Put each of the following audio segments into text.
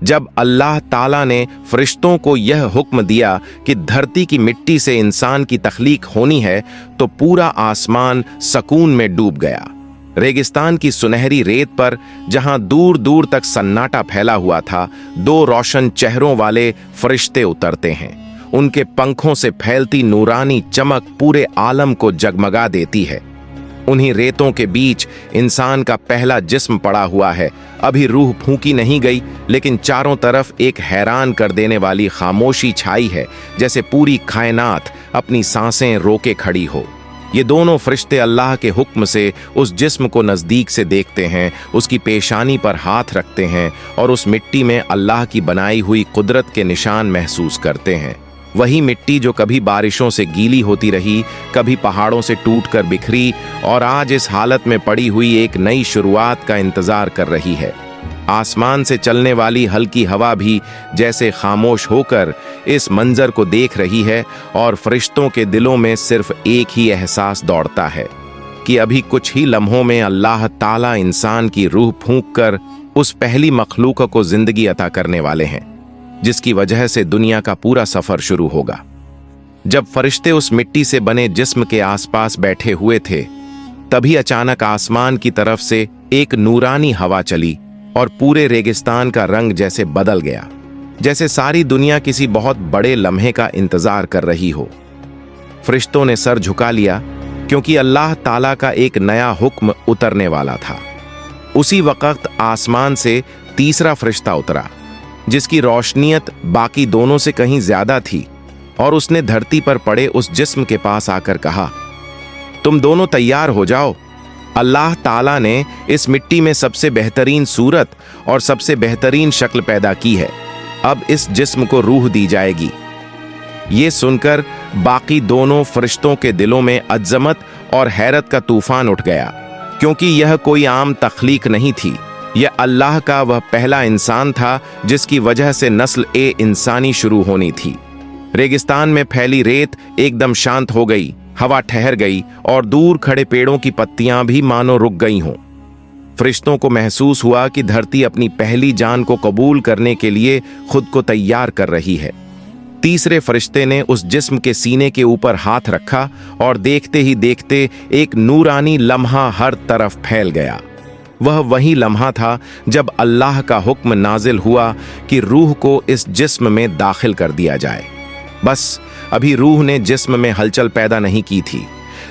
जब अल्लाह ताला ने फरिश्तों को यह हुक्म दिया कि धरती की मिट्टी से इंसान की तख्लीक होनी है, तो पूरा आसमान सकून में डूब गया। रेगिस्तान की सुनहरी रेत पर, जहां दूर दूर तक सन्नाटा फैला हुआ था, दो रोशन चेहरों वाले फरिश्ते उतरते हैं। उनके पंखों से फैलती नूरानी चमक पूरे आलम को जगमगा देती है। उन्हीं रेतों के बीच इंसान का पहला जिस्म पड़ा हुआ है। अभी रूह फूंकी नहीं गई, लेकिन चारों तरफ एक हैरान कर देने वाली खामोशी छाई है, जैसे पूरी कायनात अपनी सांसें रोके खड़ी हो। ये दोनों फरिश्ते अल्लाह के हुक्म से उस जिस्म को नज़दीक से देखते हैं, उसकी पेशानी पर हाथ रखते हैं और उस मिट्टी में अल्लाह की बनाई हुई कुदरत के निशान महसूस करते हैं। वही मिट्टी जो कभी बारिशों से गीली होती रही, कभी पहाड़ों से टूटकर बिखरी और आज इस हालत में पड़ी हुई एक नई शुरुआत का इंतजार कर रही है। आसमान से चलने वाली हल्की हवा भी जैसे खामोश होकर इस मंजर को देख रही है और फरिश्तों के दिलों में सिर्फ एक ही एहसास दौड़ता है कि अभी कुछ ही लम्हों में अल्लाह ताला इंसान की रूह फूंक कर उस पहली मखलूक को जिंदगी अता करने वाले हैं, जिसकी वजह से दुनिया का पूरा सफर शुरू होगा। जब फरिश्ते उस मिट्टी से बने जिस्म के आसपास बैठे हुए थे, तभी अचानक आसमान की तरफ से एक नूरानी हवा चली और पूरे रेगिस्तान का रंग जैसे बदल गया, जैसे सारी दुनिया किसी बहुत बड़े लम्हे का इंतजार कर रही हो। फरिश्तों ने सर झुका लिया, क्योंकि अल्लाह ताला का एक नया हुक्म उतरने वाला था। उसी वक्त आसमान से तीसरा फरिश्ता उतरा, जिसकी रोशनियत बाकी दोनों से कहीं ज्यादा थी, और उसने धरती पर पड़े उस जिस्म के पास आकर कहा, तुम दोनों तैयार हो जाओ। अल्लाह ताला ने इस मिट्टी में सबसे बेहतरीन सूरत और सबसे बेहतरीन शक्ल पैदा की है। अब इस जिस्म को रूह दी जाएगी। ये सुनकर बाकी दोनों फरिश्तों के दिलों में अज़मत और हैरत का तूफान उठ गया, क्योंकि यह कोई आम तख्लीक नहीं थी। यह अल्लाह का वह पहला इंसान था जिसकी वजह से नस्ल ए इंसानी शुरू होनी थी। रेगिस्तान में फैली रेत एकदम शांत हो गई, हवा ठहर गई और दूर खड़े पेड़ों की पत्तियां भी मानो रुक गई हों। फरिश्तों को महसूस हुआ कि धरती अपनी पहली जान को कबूल करने के लिए खुद को तैयार कर रही है। तीसरे फरिश्ते ने उस जिस्म के सीने के ऊपर हाथ रखा और देखते ही देखते एक नूरानी लम्हा हर तरफ फैल गया। वह वही लम्हा था जब अल्लाह का हुक्म नाजिल हुआ कि रूह को इस जिस्म में दाखिल कर दिया जाए। बस अभी रूह ने जिस्म में हलचल पैदा नहीं की थी,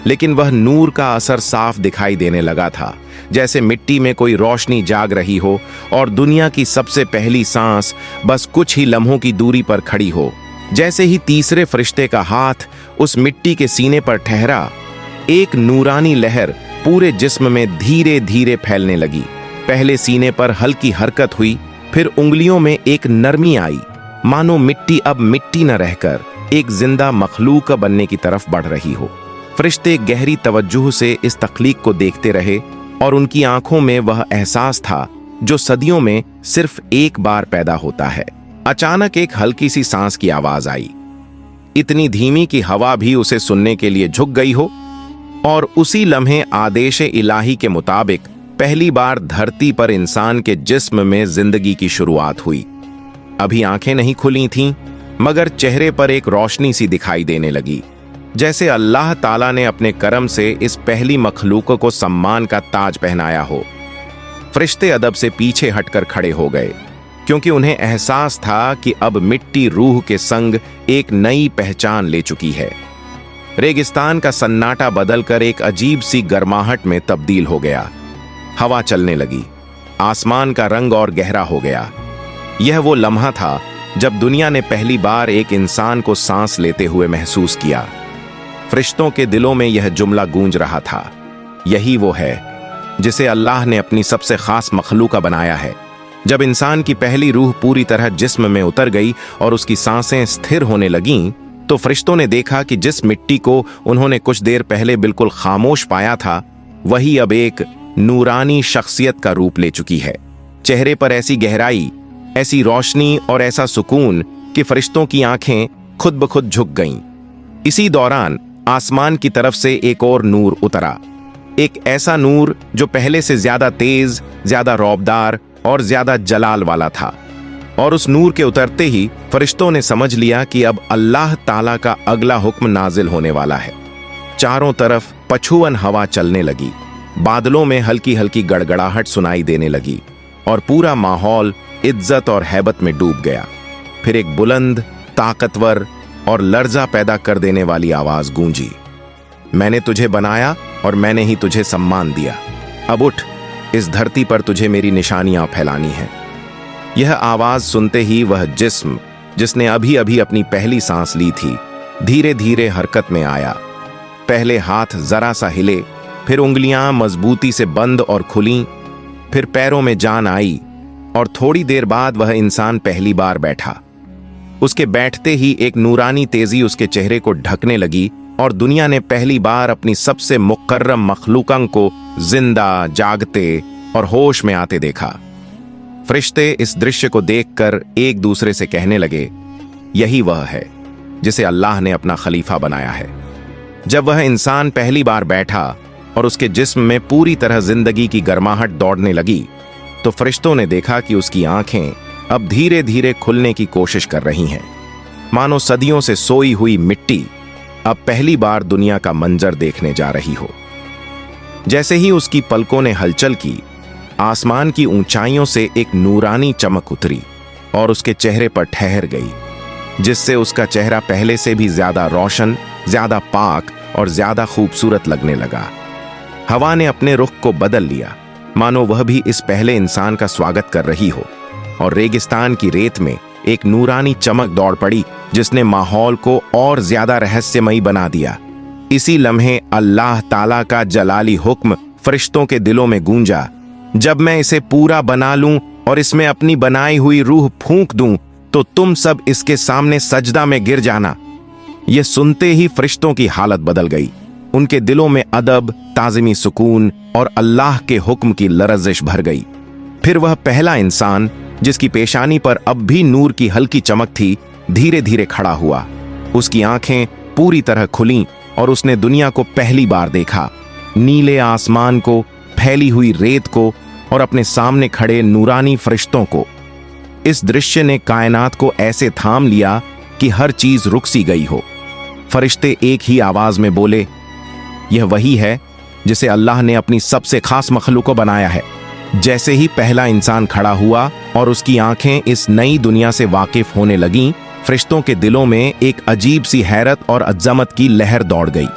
लेकिन वह नूर का असर साफ दिखाई देने लगा था, जैसे मिट्टी में कोई रोशनी जाग रही हो और दुनिया की सबसे पहली सांस बस कुछ ही लम्हों की दूरी पर खड़ी हो। जैसे ही तीसरे फरिश्ते का हाथ उस मिट्टी के सीने पर ठहरा, एक नूरानी लहर पूरे जिस्म में धीरे धीरे फैलने लगी। पहले सीने पर हल्की हरकत हुई, फिर उंगलियों में एक नरमी आई, मानो मिट्टी अब मिट्टी न रहकर एक जिंदा मखलूक बनने की तरफ बढ़ रही हो। फरिश्ते गहरी तवज्जुह से इस तख्लीक को देखते रहे और उनकी आंखों में वह एहसास था जो सदियों में सिर्फ एक बार पैदा होता है। अचानक एक हल्की सी सांस की आवाज आई, इतनी धीमी कि हवा भी उसे सुनने के लिए झुक गई हो, और उसी लम्हे आदेश इलाही के मुताबिक पहली बार धरती पर इंसान के जिस्म में जिंदगी की शुरुआत हुई। अभी आंखें नहीं खुली थीं, मगर चेहरे पर एक रोशनी सी दिखाई देने लगी, जैसे अल्लाह ताला ने अपने करम से इस पहली मखलूक को सम्मान का ताज पहनाया हो। फरिश्ते अदब से पीछे हटकर खड़े हो गए, क्योंकि उन्हें एहसास था कि अब मिट्टी रूह के संग एक नई पहचान ले चुकी है। रेगिस्तान का सन्नाटा बदलकर एक अजीब सी गर्माहट में तब्दील हो गया। हवा चलने लगी, आसमान का रंग और गहरा हो गया। यह वो लम्हा था जब दुनिया ने पहली बार एक इंसान को सांस लेते हुए महसूस किया। फरिश्तों के दिलों में यह जुमला गूंज रहा था, यही वो है जिसे अल्लाह ने अपनी सबसे खास मखलूका बनाया है। जब इंसान की पहली रूह पूरी तरह जिस्म में उतर गई और उसकी सांसें स्थिर होने लगीं, तो फरिश्तों ने देखा कि जिस मिट्टी को उन्होंने कुछ देर पहले बिल्कुल खामोश पाया था, वही अब एक नूरानी शख्सियत का रूप ले चुकी है। चेहरे पर ऐसी गहराई, ऐसी रोशनी और ऐसा सुकून कि फरिश्तों की आंखें खुद ब खुद झुक गईं। इसी दौरान आसमान की तरफ से एक और नूर उतरा, एक ऐसा नूर जो पहले से ज्यादा तेज, ज्यादा रौबदार और ज्यादा जलाल वाला था। और उस नूर के उतरते ही फरिश्तों ने समझ लिया कि अब अल्लाह ताला का अगला हुक्म नाजिल होने वाला है। चारों तरफ पछुअन हवा चलने लगी, बादलों में हल्की हल्की गड़गड़ाहट सुनाई देने लगी और पूरा माहौल इज्जत और हैबत में डूब गया। फिर एक बुलंद, ताकतवर और लर्जा पैदा कर देने वाली आवाज गूंजी, मैंने तुझे बनाया और मैंने ही तुझे सम्मान दिया। अब उठ, इस धरती पर तुझे मेरी निशानियां फैलानी हैं। यह आवाज सुनते ही वह जिस्म जिसने अभी अभी अपनी पहली सांस ली थी धीरे धीरे हरकत में आया। पहले हाथ जरा सा हिले, फिर उंगलियां मजबूती से बंद और खुलीं, फिर पैरों में जान आई और थोड़ी देर बाद वह इंसान पहली बार बैठा। उसके बैठते ही एक नूरानी तेजी उसके चेहरे को ढकने लगी और दुनिया ने पहली बार अपनी सबसे मुकर्रम मखलूकन को जिंदा, जागते और होश में आते देखा। फरिश्ते इस दृश्य को देखकर एक दूसरे से कहने लगे, यही वह है जिसे अल्लाह ने अपना खलीफा बनाया है। जब वह इंसान पहली बार बैठा और उसके जिस्म में पूरी तरह जिंदगी की गर्माहट दौड़ने लगी, तो फरिश्तों ने देखा कि उसकी आंखें अब धीरे धीरे खुलने की कोशिश कर रही हैं, मानो सदियों से सोई हुई मिट्टी अब पहली बार दुनिया का मंजर देखने जा रही हो। जैसे ही उसकी पलकों ने हलचल की, आसमान की ऊंचाइयों से एक नूरानी चमक उतरी और उसके चेहरे पर ठहर गई, जिससे उसका चेहरा पहले से भी ज्यादा रोशन, ज्यादा पाक और ज्यादा खूबसूरत लगने लगा। हवा ने अपने रुख को बदल लिया, मानो वह भी इस पहले इंसान का स्वागत कर रही हो, और रेगिस्तान की रेत में एक नूरानी चमक दौड़ पड़ी जिसने माहौल को और ज्यादा रहस्यमयी बना दिया। इसी लम्हे अल्लाह ताला का जलाली हुक्म फरिश्तों के दिलों में गूंजा, जब मैं इसे पूरा बना लूं और इसमें अपनी बनाई हुई रूह फूंक दूं तो तुम सब इसके सामने सजदा में गिर जाना। यह सुनते ही फरिश्तों की हालत बदल गई। उनके दिलों में अदब, ताज़िमी सुकून और अल्लाह के हुक्म की लरजिश भर गई। फिर वह पहला इंसान जिसकी पेशानी पर अब भी नूर की हल्की चमक थी, धीरे धीरे खड़ा हुआ। उसकी आंखें पूरी तरह खुलीं और उसने दुनिया को पहली बार देखा, नीले आसमान को, फैली हुई रेत को और अपने सामने खड़े नूरानी फरिश्तों को। इस दृश्य ने कायनात को ऐसे थाम लिया कि हर चीज रुक सी गई हो। फरिश्ते एक ही आवाज में बोले, यह वही है जिसे अल्लाह ने अपनी सबसे खास मखलूक को बनाया है। जैसे ही पहला इंसान खड़ा हुआ और उसकी आंखें इस नई दुनिया से वाकिफ होने लगीं, फरिश्तों के दिलों में एक अजीब सी हैरत और अज़मत की लहर दौड़ गई,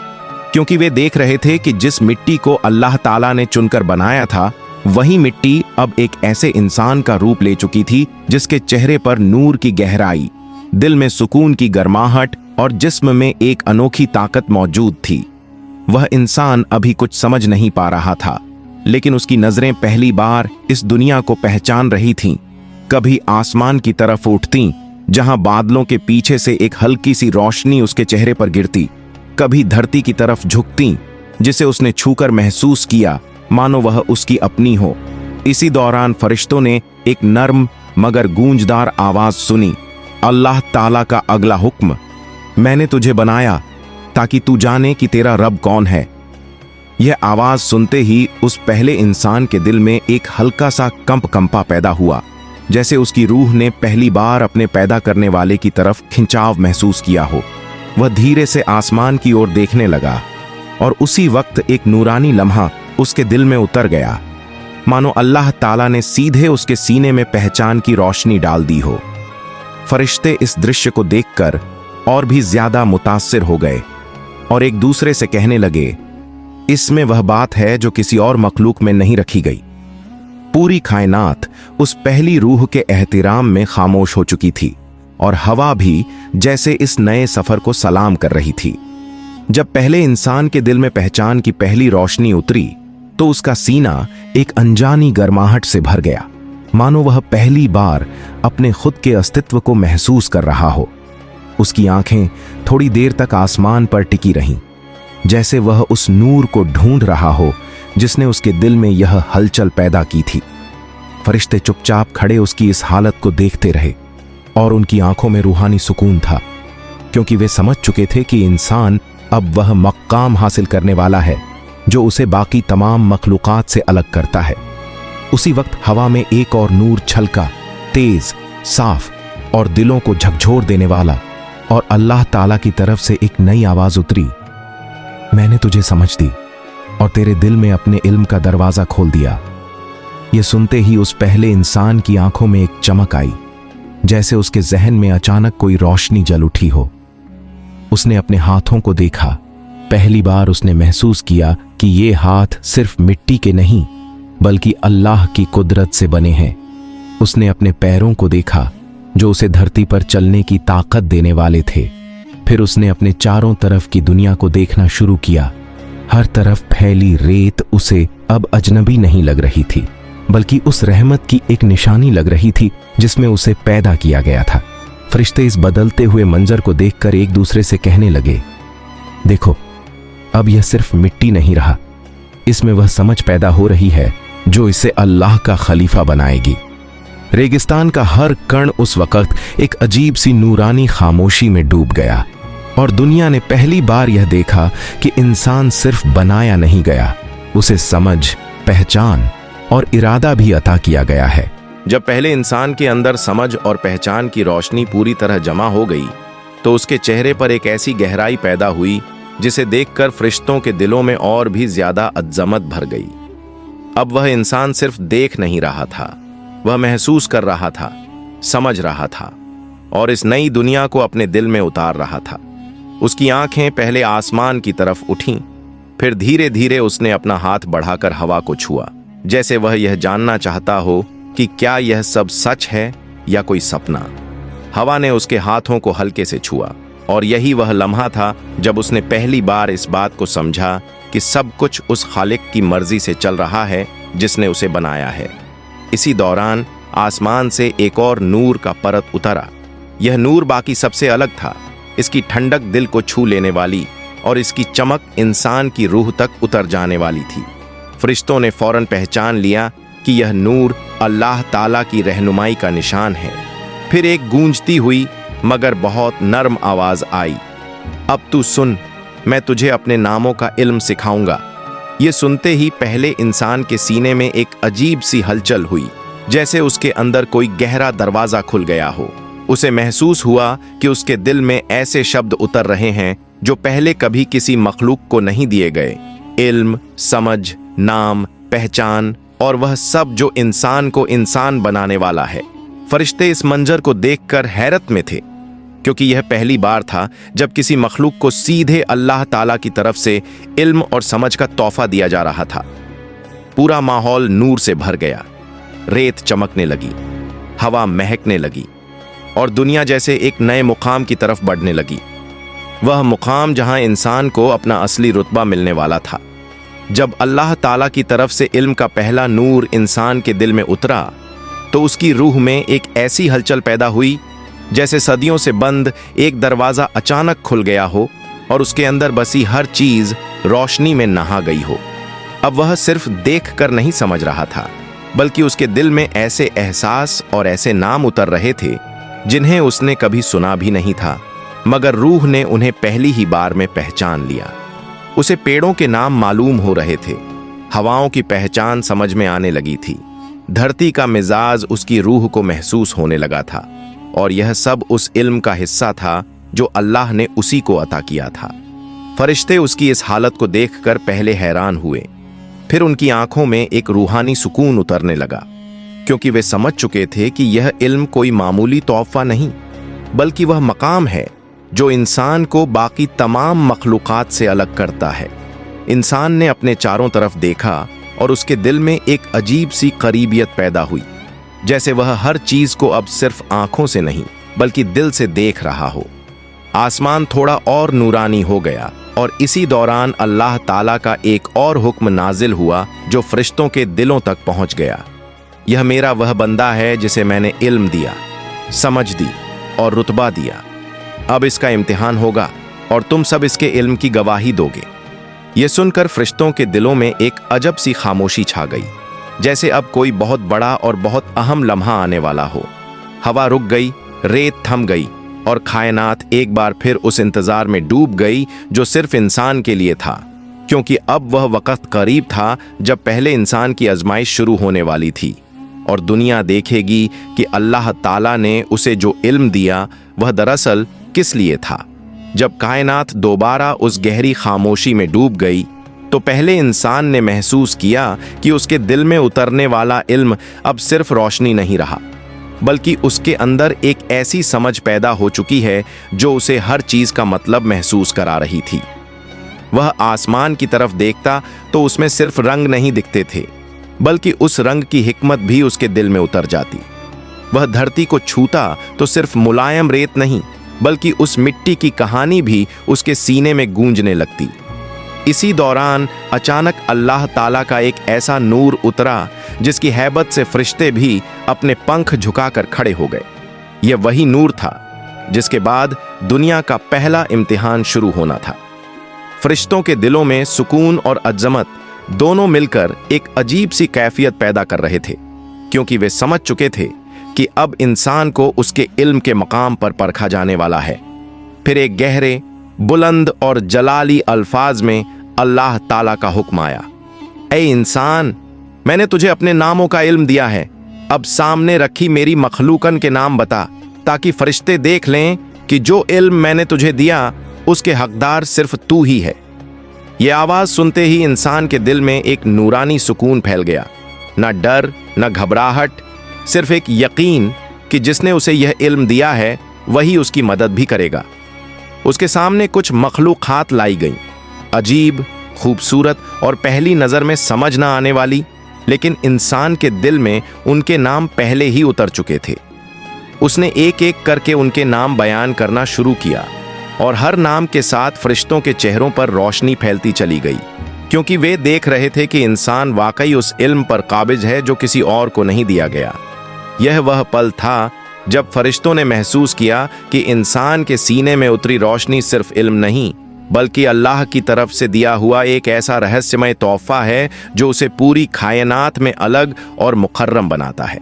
क्योंकि वे देख रहे थे कि जिस मिट्टी को अल्लाह ताला ने चुनकर बनाया था, वही मिट्टी अब एक ऐसे इंसान का रूप ले चुकी थी जिसके चेहरे पर नूर की गहराई, दिल में सुकून की गर्माहट और जिस्म में एक अनोखी ताकत मौजूद थी। वह इंसान अभी कुछ समझ नहीं पा रहा था, लेकिन उसकी नजरें पहली बार इस दुनिया को पहचान रही थीं। कभी आसमान की तरफ उठती, जहां बादलों के पीछे से एक हल्की सी रोशनी उसके चेहरे पर गिरती, कभी धरती की तरफ झुकती, जिसे उसने छूकर महसूस किया मानो वह उसकी अपनी हो। इसी दौरान फरिश्तों ने एक नर्म मगर गूंजदार आवाज सुनी, अल्लाह ताला का अगला हुक्म, मैंने तुझे बनाया ताकि तू जाने कि तेरा रब कौन है। यह आवाज सुनते ही उस पहले इंसान के दिल में एक हल्का सा कंपा पैदा हुआ, जैसे उसकी रूह ने पहली बार अपने पैदा करने वाले की तरफ खिंचाव महसूस किया हो। वह धीरे से आसमान की ओर देखने लगा और उसी वक्त एक नूरानी लम्हा उसके दिल में उतर गया, मानो अल्लाह ताला ने सीधे उसके सीने में पहचान की रोशनी डाल दी हो। फरिश्ते इस दृश्य को देखकर और भी ज्यादा मुतासिर हो गए और एक दूसरे से कहने लगे, इसमें वह बात है जो किसी और मखलूक में नहीं रखी गई। पूरी कायनात उस पहली रूह के एहतिराम में खामोश हो चुकी थी और हवा भी जैसे इस नए सफर को सलाम कर रही थी। जब पहले इंसान के दिल में पहचान की पहली रोशनी उतरी, तो उसका सीना एक अनजानी गर्माहट से भर गया, मानो वह पहली बार अपने खुद के अस्तित्व को महसूस कर रहा हो। उसकी आंखें थोड़ी देर तक आसमान पर टिकी रहीं, जैसे वह उस नूर को ढूंढ रहा हो जिसने उसके दिल में यह हलचल पैदा की थी। फरिश्ते चुपचाप खड़े उसकी इस हालत को देखते रहे और उनकी आंखों में रूहानी सुकून था, क्योंकि वे समझ चुके थे कि इंसान अब वह मकाम हासिल करने वाला है जो उसे बाकी तमाम मखलूकात से अलग करता है। उसी वक्त हवा में एक और नूर छलका, तेज, साफ और दिलों को झकझोर देने वाला, और अल्लाह ताला की तरफ से एक नई आवाज उतरी, मैंने तुझे समझ दी और तेरे दिल में अपने इल्म का दरवाजा खोल दिया। यह सुनते ही उस पहले इंसान की आंखों में एक चमक आई, जैसे उसके जहन में अचानक कोई रोशनी जल उठी हो। उसने अपने हाथों को देखा। पहली बार उसने महसूस किया कि ये हाथ सिर्फ मिट्टी के नहीं बल्कि अल्लाह की कुदरत से बने हैं। उसने अपने पैरों को देखा जो उसे धरती पर चलने की ताकत देने वाले थे। फिर उसने अपने चारों तरफ की दुनिया को देखना शुरू किया। हर तरफ फैली रेत उसे अब अजनबी नहीं लग रही थी, बल्कि उस रहमत की एक निशानी लग रही थी जिसमें उसे पैदा किया गया था। फरिश्ते इस बदलते हुए मंजर को देखकर एक दूसरे से कहने लगे, देखो, अब यह सिर्फ मिट्टी नहीं रहा, इसमें वह समझ पैदा हो रही है जो इसे अल्लाह का खलीफा बनाएगी। रेगिस्तान का हर कण उस वक्त एक अजीब सी नूरानी खामोशी में डूब गया, और दुनिया ने पहली बार यह देखा कि इंसान सिर्फ बनाया नहीं गया, उसे समझ, पहचान और इरादा भी अता किया गया है। जब पहले इंसान के अंदर समझ और पहचान की रोशनी पूरी तरह जमा हो गई, तो उसके चेहरे पर एक ऐसी गहराई पैदा हुई जिसे देखकर फरिश्तों के दिलों में और भी ज्यादा अज़मत भर गई। अब वह इंसान सिर्फ देख नहीं रहा था, वह महसूस कर रहा था, समझ रहा था और इस नई दुनिया को अपने दिल में उतार रहा था। उसकी आंखें पहले आसमान की तरफ उठीं, फिर धीरे धीरे उसने अपना हाथ बढ़ाकर हवा को छुआ, जैसे वह यह जानना चाहता हो कि क्या यह सब सच है या कोई सपना। हवा ने उसके हाथों को हल्के से छुआ, और यही वह लम्हा था जब उसने पहली बार इस बात को समझा कि सब कुछ उस खालिक की मर्जी से चल रहा है जिसने उसे बनाया है। इसी दौरान आसमान से एक और नूर का परत उतरा। यह नूर बाकी सबसे अलग था। इसकी ठंडक दिल को छू लेने वाली और इसकी चमक इंसान की रूह तक उतर जाने वाली थी। फरिश्तों ने फौरन पहचान लिया कि यह नूर अल्लाह ताला की रहनुमाई का निशान है। फिर एक गूंजती हुई मगर बहुत नर्म आवाज आई, अब तू सुन, मैं तुझे अपने नामों का इल्म सिखाऊंगा। ये सुनते ही पहले इंसान के सीने में एक अजीब सी हलचल हुई, जैसे उसके अंदर कोई गहरा दरवाजा खुल गया हो। उसे महसूस हुआ कि उसके दिल में ऐसे शब्द उतर रहे हैं जो पहले कभी किसी मखलूक को नहीं दिए गए। इल्म, समझ, नाम, पहचान और वह सब जो इंसान को इंसान बनाने वाला है। फरिश्ते इस मंजर को देखकर हैरत में थे, क्योंकि यह पहली बार था जब किसी मखलूक को सीधे अल्लाह ताला की तरफ से इल्म और समझ का तोहफा दिया जा रहा था। पूरा माहौल नूर से भर गया। रेत चमकने लगी, हवा महकने लगी और दुनिया जैसे एक नए मुकाम की तरफ बढ़ने लगी। वह मुकाम जहां इंसान को अपना असली रुतबा मिलने वाला था। जब अल्लाह ताला की तरफ से इल्म का पहला नूर इंसान के दिल में उतरा, तो उसकी रूह में एक ऐसी हलचल पैदा हुई जैसे सदियों से बंद एक दरवाजा अचानक खुल गया हो और उसके अंदर बसी हर चीज रोशनी में नहा गई हो। अब वह सिर्फ देख कर नहीं समझ रहा था, बल्कि उसके दिल में ऐसे एहसास और ऐसे नाम उतर रहे थे जिन्हें उसने कभी सुना भी नहीं था, मगर रूह ने उन्हें पहली ही बार में पहचान लिया। उसे पेड़ों के नाम मालूम हो रहे थे, हवाओं की पहचान समझ में आने लगी थी, धरती का मिजाज उसकी रूह को महसूस होने लगा था, और यह सब उस इल्म का हिस्सा था जो अल्लाह ने उसी को अता किया था। फरिश्ते उसकी इस हालत को देखकर पहले हैरान हुए, फिर उनकी आंखों में एक रूहानी सुकून उतरने लगा, क्योंकि वे समझ चुके थे कि यह इल्म कोई मामूली तोहफा नहीं, बल्कि वह मकाम है जो इंसान को बाकी तमाम मखलूकात से अलग करता है। इंसान ने अपने चारों तरफ देखा और उसके दिल में एक अजीब सी करीबियत पैदा हुई, जैसे वह हर चीज को अब सिर्फ आंखों से नहीं बल्कि दिल से देख रहा हो। आसमान थोड़ा और नूरानी हो गया और इसी दौरान अल्लाह ताला का एक और हुक्म नाजिल हुआ जो फरिश्तों के दिलों तक पहुंच गया। यह मेरा वह बंदा है जिसे मैंने इल्म दिया, समझ दी और रुतबा दिया। अब इसका इम्तिहान होगा और तुम सब इसके इल्म की गवाही दोगे। यह सुनकर फरिश्तों के दिलों में एक अजब सी खामोशी छा गई, जैसे अब कोई बहुत बड़ा और बहुत अहम लम्हा आने वाला हो। हवा रुक गई, रेत थम गई और कायनात एक बार फिर उस इंतजार में डूब गई जो सिर्फ इंसान के लिए था, क्योंकि अब वह वक्त करीब था जब पहले इंसान की आजमाइश शुरू होने वाली थी। और दुनिया देखेगी कि अल्लाह ताला ने उसे जो इल्म दिया वह दरअसल किस लिए था। जब कायनात दोबारा उस गहरी खामोशी में डूब गई तो पहले इंसान ने महसूस किया कि उसके दिल में उतरने वाला इल्म अब सिर्फ रोशनी नहीं रहा, बल्कि उसके अंदर एक ऐसी समझ पैदा हो चुकी है जो उसे हर चीज का मतलब महसूस करा रही थी। वह आसमान की तरफ देखता तो उसमें सिर्फ रंग नहीं दिखते थे, बल्कि उस रंग की हिकमत भी उसके दिल में उतर जाती। वह धरती को छूता तो सिर्फ मुलायम रेत नहीं, बल्कि उस मिट्टी की कहानी भी उसके सीने में गूंजने लगती। इसी दौरान अचानक अल्लाह ताला का एक ऐसा नूर उतरा जिसकी हैबत से फरिश्ते भी अपने पंख झुकाकर खड़े हो गए। यह वही नूर था जिसके बाद दुनिया का पहला इम्तिहान शुरू होना था। फरिश्तों के दिलों में सुकून और अज़मत दोनों मिलकर एक अजीब सी कैफियत पैदा कर रहे थे, क्योंकि वे समझ चुके थे कि अब इंसान को उसके इल्म के मकाम पर परखा जाने वाला है। फिर एक गहरे, बुलंद और जलाली अल्फाज में अल्लाह ताला का हुक्म आया, ऐ इंसान, मैंने तुझे अपने नामों का इल्म दिया है, अब सामने रखी मेरी मखलूकन के नाम बता, ताकि फरिश्ते देख लें कि जो इल्म मैंने तुझे दिया उसके हकदार सिर्फ तू ही है। यह आवाज सुनते ही इंसान के दिल में एक नूरानी सुकून फैल गया। न डर, न घबराहट, सिर्फ एक यकीन कि जिसने उसे यह इल्म दिया है वही उसकी मदद भी करेगा। उसके सामने कुछ मखलूक़ात लाई गईं, अजीब, खूबसूरत और पहली नजर में समझ न आने वाली, लेकिन इंसान के दिल में उनके नाम पहले ही उतर चुके थे। उसने एक एक करके उनके नाम बयान करना शुरू किया और हर नाम के साथ फरिश्तों के चेहरों पर रोशनी फैलती चली गई, क्योंकि वे देख रहे थे कि इंसान वाकई उस इल्म पर काबिज है जो किसी और को नहीं दिया गया। यह वह पल था जब फरिश्तों ने महसूस किया कि इंसान के सीने में उतरी रोशनी सिर्फ इल्म नहीं, बल्कि अल्लाह की तरफ से दिया हुआ एक ऐसा रहस्यमय तोहफा है जो उसे पूरी कायनात में अलग और मुकर्रम बनाता है।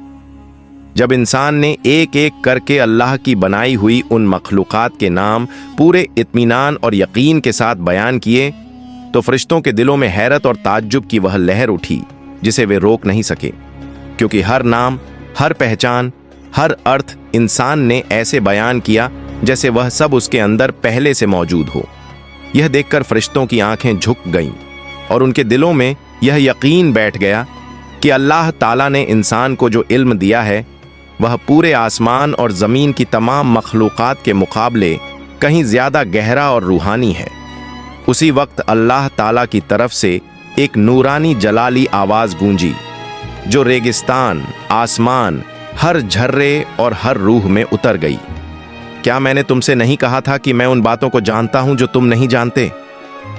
जब इंसान ने एक एक करके अल्लाह की बनाई हुई उन मखलूक़ात के नाम पूरे इत्मीनान और यकीन के साथ बयान किए, तो फरिश्तों के दिलों में हैरत और ताज्जुब की वह लहर उठी जिसे वे रोक नहीं सके, क्योंकि हर नाम, हर पहचान, हर अर्थ इंसान ने ऐसे बयान किया जैसे वह सब उसके अंदर पहले से मौजूद हो। यह देखकर फरिश्तों की आंखें झुक गईं और उनके दिलों में यह यकीन बैठ गया कि अल्लाह ताला ने इंसान को जो इल्म दिया है वह पूरे आसमान और ज़मीन की तमाम मखलूक़ात के मुकाबले कहीं ज़्यादा गहरा और रूहानी है। उसी वक्त अल्लाह ताला की तरफ से एक नूरानी जलाली आवाज़ गूंजी जो रेगिस्तान, आसमान, हर झर्रे और हर रूह में उतर गई। क्या मैंने तुमसे नहीं कहा था कि मैं उन बातों को जानता हूं जो तुम नहीं जानते?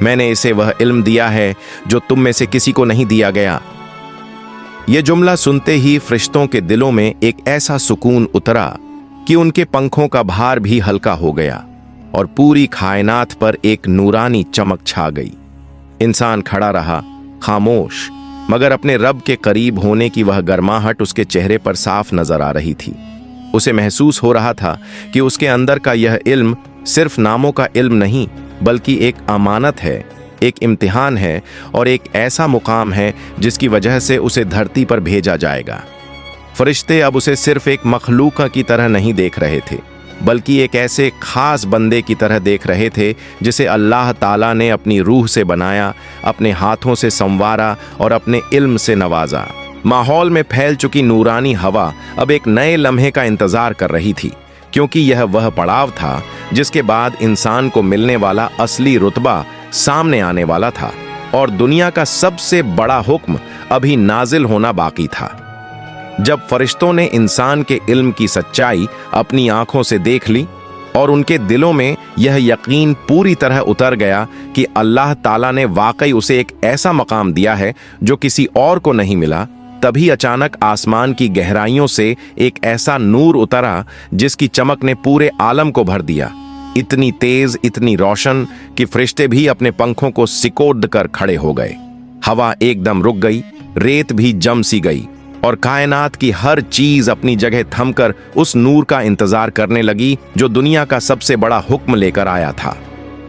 मैंने इसे वह इल्म दिया है जो तुम में से किसी को नहीं दिया गया। यह जुमला सुनते ही फरिश्तों के दिलों में एक ऐसा सुकून उतरा कि उनके पंखों का भार भी हल्का हो गया और पूरी कायनात पर एक नूरानी चमक छा गई। इंसान खड़ा रहा, खामोश, मगर अपने रब के करीब होने की वह गर्माहट उसके चेहरे पर साफ नजर आ रही थी। उसे महसूस हो रहा था कि उसके अंदर का यह इल्म सिर्फ नामों का इल्म नहीं, बल्कि एक अमानत है, एक इम्तिहान है और एक ऐसा मुकाम है जिसकी वजह से उसे धरती पर भेजा जाएगा। फरिश्ते अब उसे सिर्फ एक मखलूक की तरह नहीं देख रहे थे, बल्कि एक ऐसे खास बंदे की तरह देख रहे थे जिसे अल्लाह ताला ने अपनी रूह से बनाया, अपने हाथों से संवारा और अपने इल्म से नवाजा। माहौल में फैल चुकी नूरानी हवा अब एक नए लम्हे का इंतजार कर रही थी, क्योंकि यह वह पड़ाव था जिसके बाद इंसान को मिलने वाला असली रुतबा सामने आने वाला था और दुनिया का सबसे बड़ा हुक्म अभी नाजिल होना बाकी था। जब फरिश्तों ने इंसान के इल्म की सच्चाई अपनी आंखों से देख ली और उनके दिलों में यह यकीन पूरी तरह उतर गया कि अल्लाह ताला ने वाकई उसे एक ऐसा मकाम दिया है जो किसी और को नहीं मिला, तभी अचानक आसमान की गहराइयों से एक ऐसा नूर उतरा जिसकी चमक ने पूरे आलम को भर दिया। इतनी तेज, इतनी रोशन कि फरिश्ते भी अपने पंखों को सिकोड़ कर खड़े हो गए। हवा एकदम रुक गई, रेत भी जम सी गई और कायनात की हर चीज अपनी जगह थमकर उस नूर का इंतजार करने लगी जो दुनिया का सबसे बड़ा हुक्म लेकर आया था।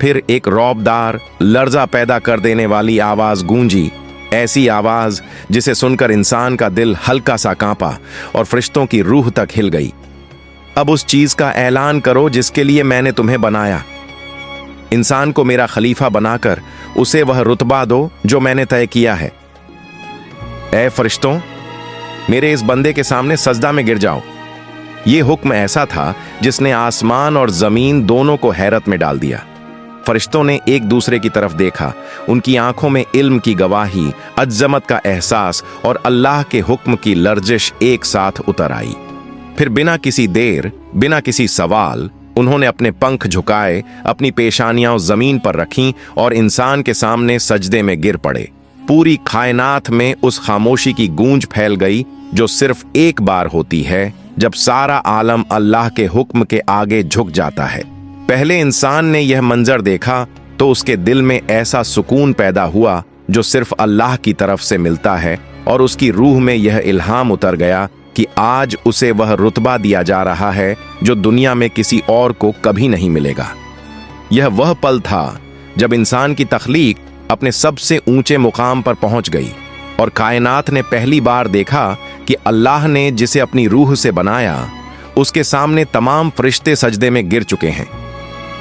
फिर एक रौबदार, लर्जा पैदा कर देने वाली आवाज गूंजी, ऐसी आवाज जिसे सुनकर इंसान का दिल हल्का सा कांपा और फरिश्तों की रूह तक हिल गई। अब उस चीज का ऐलान करो जिसके लिए मैंने तुम्हें बनाया। इंसान को मेरा खलीफा बनाकर उसे वह रुतबा दो जो मैंने तय किया है। ऐ फरिश्तों, मेरे इस बंदे के सामने सजदा में गिर जाओ। यह हुक्म ऐसा था जिसने आसमान और जमीन दोनों को हैरत में डाल दिया। फरिश्तों ने एक दूसरे की तरफ देखा। उनकी आंखों में इल्म की गवाही, अज़मत का एहसास और अल्लाह के हुक्म की लर्जिश एक साथ उतर आई। फिर बिना किसी देर, बिना किसी सवाल, उन्होंने अपने पंख झुकाए, अपनी पेशानियां जमीन पर रखीं और इंसान के सामने सजदे में गिर पड़े। पूरी कायनात में उस खामोशी की गूंज फैल गई जो सिर्फ एक बार होती है जब सारा आलम अल्लाह के हुक्म के आगे झुक जाता है। पहले इंसान ने यह मंजर देखा तो उसके दिल में ऐसा सुकून पैदा हुआ जो सिर्फ अल्लाह की तरफ से मिलता है, और उसकी रूह में यह इल्हाम उतर गया कि आज उसे वह रुतबा दिया जा रहा है जो दुनिया में किसी और को कभी नहीं मिलेगा। यह वह पल था जब इंसान की तख्लीक अपने सबसे ऊंचे मुकाम पर पहुंच गई और कायनात ने पहली बार देखा कि अल्लाह ने जिसे अपनी रूह से बनाया उसके सामने तमाम फरिश्ते सजदे में गिर चुके हैं।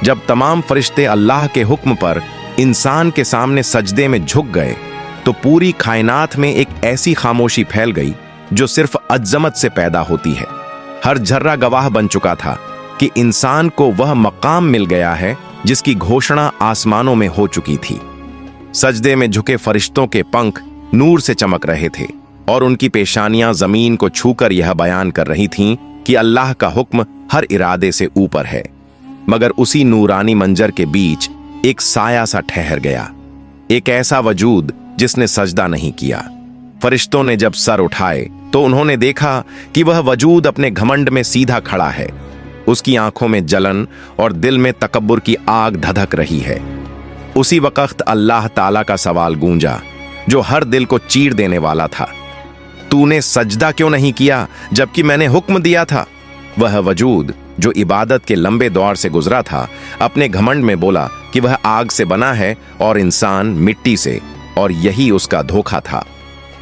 जब तमाम फरिश्ते अल्लाह के हुक्म पर इंसान के सामने सजदे में झुक गए तो पूरी कायनात में एक ऐसी खामोशी फैल गई जो सिर्फ अज़मत से पैदा होती है। हर जर्रा गवाह बन चुका था कि इंसान को वह मकाम मिल गया है जिसकी घोषणा आसमानों में हो चुकी थी। सजदे में झुके फरिश्तों के पंख नूर से चमक रहे थे और उनकी पेशानियां जमीन को छूकर यह बयान कर रही थीं कि अल्लाह का हुक्म हर इरादे से ऊपर है। मगर उसी नूरानी मंजर के बीच एक साया सा ठहर गया, एक ऐसा वजूद जिसने सजदा नहीं किया। फरिश्तों ने जब सर उठाए तो उन्होंने देखा कि वह वजूद अपने घमंड में सीधा खड़ा है। उसकी आंखों में जलन और दिल में तकब्बुर की आग धधक रही है। उसी वक्त अल्लाह ताला का सवाल गूंजा जो हर दिल को चीर देने वाला था। तूने सजदा क्यों नहीं किया जबकि मैंने हुक्म दिया था? वह वजूद जो इबादत के लंबे दौर से गुजरा था अपने घमंड में बोला कि वह आग से बना है और इंसान मिट्टी से, और यही उसका धोखा था।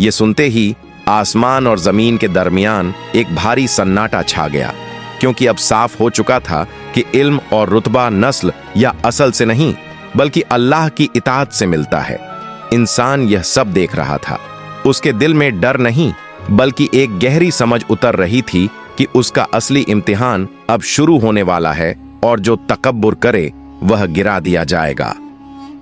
यह सुनते ही आसमान और जमीन के दरमियान एक भारी सन्नाटा छा गया, क्योंकि अब साफ हो चुका था कि इल्म और रुतबा नस्ल या असल से नहीं बल्कि अल्लाह की इताअत से मिलता है। इंसान यह सब देख रहा था। उसके दिल में डर नहीं बल्कि एक गहरी समझ उतर रही थी कि उसका असली इम्तिहान अब शुरू होने वाला है और जो तकब्बुर करे वह गिरा दिया जाएगा।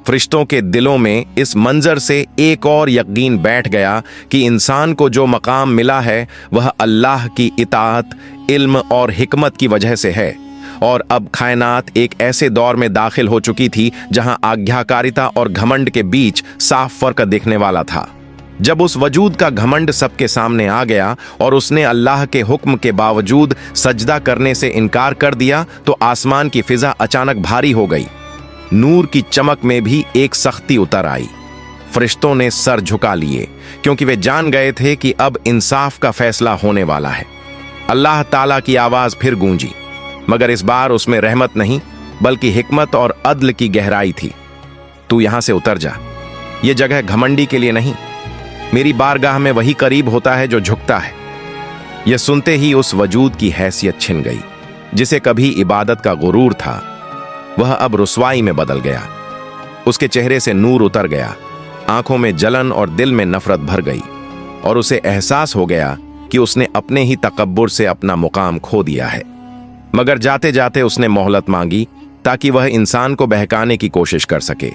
फरिश्तों के दिलों में इस मंजर से एक और यकीन बैठ गया कि इंसान को जो मकाम मिला है वह अल्लाह की इताअत, इल्म और हिकमत की वजह से है। और अब कायनात एक ऐसे दौर में दाखिल हो चुकी थी जहां आज्ञाकारिता और घमंड के बीच साफ फर्क दिखने वाला था। जब उस वजूद का घमंड सबके सामने आ गया और उसने अल्लाह के हुक्म के बावजूद सजदा करने से इनकार कर दिया तो आसमान की फिजा अचानक भारी हो गई। नूर की चमक में भी एक सख्ती उतर आई। फरिश्तों ने सर झुका लिए क्योंकि वे जान गए थे कि अब इंसाफ का फैसला होने वाला है। अल्लाह ताला की आवाज फिर गूंजी, मगर इस बार उसमें रहमत नहीं बल्कि हिकमत और अदल की गहराई थी। तू यहां से उतर जा। यह जगह घमंडी के लिए नहीं, मेरी बारगाह में वही करीब होता है जो झुकता है। यह सुनते ही उस वजूद की हैसियत छिन गई जिसे कभी इबादत का गुरूर था, वह अब रुसवाई में बदल गया। उसके चेहरे से नूर उतर गया, आंखों में जलन और दिल में नफरत भर गई, और उसे एहसास हो गया कि उसने अपने ही तकब्बुर से अपना मुकाम खो दिया है। मगर जाते जाते उसने मोहलत मांगी ताकि वह इंसान को बहकाने की कोशिश कर सके,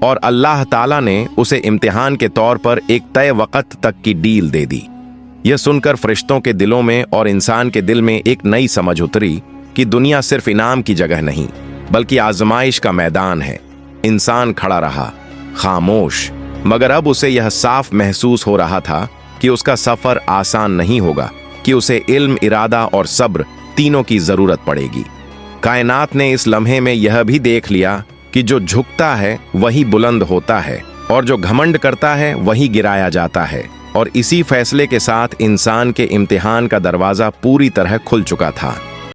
और अल्लाह ताला ने उसे इम्तिहान के तौर पर एक तय वक़्त तक की डील दे दी। यह सुनकर फरिश्तों के दिलों में और इंसान के दिल में एक नई समझ उतरी कि दुनिया सिर्फ इनाम की जगह नहीं बल्कि आजमाइश का मैदान है। इंसान खड़ा रहा खामोश, मगर अब उसे यह साफ महसूस हो रहा था कि उसका सफर आसान नहीं होगा, कि उसे इल्म, इरादा और सब्र तीनों की जरूरत पड़ेगी। कायनात ने इस लम्हे में यह भी देख लिया कि जो झुकता है वही बुलंद होता है और जो घमंड करता है वही गिराया जाता है। और इसी फैसले के साथ इंसान के इम्तिहान का दरवाजा पूरी तरह खुल चुका था।